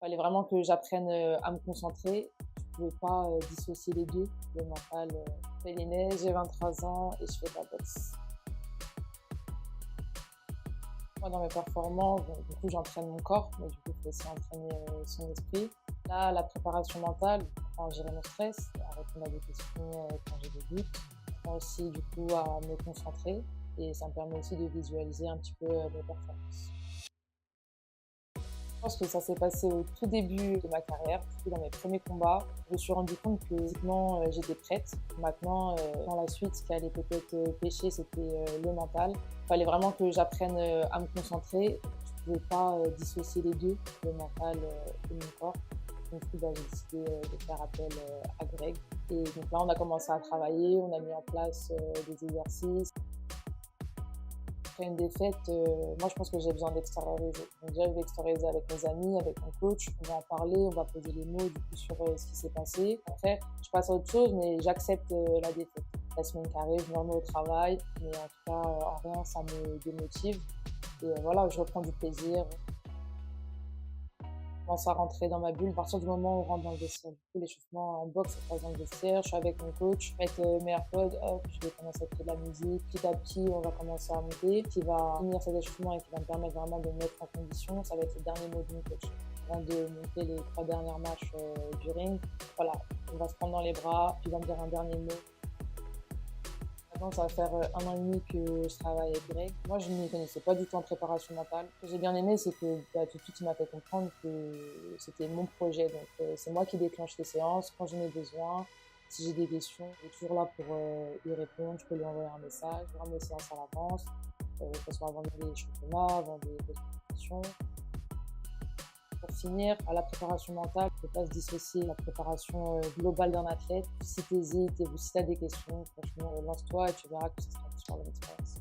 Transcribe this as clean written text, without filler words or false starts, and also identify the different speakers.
Speaker 1: Fallait vraiment que j'apprenne, à me concentrer. Je pouvais pas, dissocier les 2. Le mental, je fais l'aînée, j'ai 23 ans et je fais de la boxe. Moi, dans mes performances, donc du coup, j'entraîne mon corps, mais du coup, il faut aussi entraîner, son esprit. Là, la préparation mentale, apprends à gérer mon stress, à répondre à des questions, quand j'ai des doutes. J'apprends aussi, du coup, à me concentrer et ça me permet aussi de visualiser un petit peu, mes performances. Je pense que ça s'est passé au tout début de ma carrière, surtout dans mes premiers combats. Je me suis rendu compte que physiquement, j'étais prête. Maintenant, dans la suite, ce qui allait peut-être, pêcher, c'était, le mental. Il fallait vraiment que j'apprenne, à me concentrer. Je pouvais pas, dissocier les 2, le mental, et mon corps. Donc du coup, bah, j'ai décidé, de faire appel, à Greg et donc là, on a commencé à travailler, on a mis en place, des exercices. Après une défaite, moi je pense que j'ai besoin d'extérioriser. Donc déjà je vais extérioriser avec mes amis, avec mon coach, on va en parler, on va poser les mots du coup sur, ce qui s'est passé. Après, je passe à autre chose, mais j'accepte, la défaite. La semaine qui arrive, je me remets au travail, mais en tout cas, en rien ça me démotive et voilà, je reprends du plaisir. Commence à rentrer dans ma bulle à partir du moment où on rentre dans le vestiaire. Du coup, l'échauffement en boxe, ça se passe dans le vestiaire. Je suis avec mon coach, je vais mettre mes AirPods, hop, je vais commencer à écouter de la musique. Petit à petit, on va commencer à monter. Qui va finir cet échauffement et qui va me permettre vraiment de me mettre en condition, ça va être le dernier mot de mon coach. Avant de monter les 3 dernières marches du ring, voilà, on va se prendre dans les bras, puis il va me dire un dernier mot. Maintenant, ça va faire 1 an et demi que je travaille avec Greg. Moi, je ne m'y connaissais pas du tout en préparation mentale. Ce que j'ai bien aimé, c'est que bah, tout de suite, il m'a fait comprendre que c'était mon projet. Donc, c'est moi qui déclenche les séances quand j'en ai besoin. Si j'ai des questions, il est toujours là pour y répondre. Je peux lui envoyer un message, vraiment mes séances à l'avance, que ce soit avant des championnats, avant des compétitions. Pour finir, à la préparation mentale, il ne faut pas se dissocier de la préparation globale d'un athlète. Si tu hésites et si tu as des questions, franchement, lance-toi et tu verras que ce sera une super bonne expérience.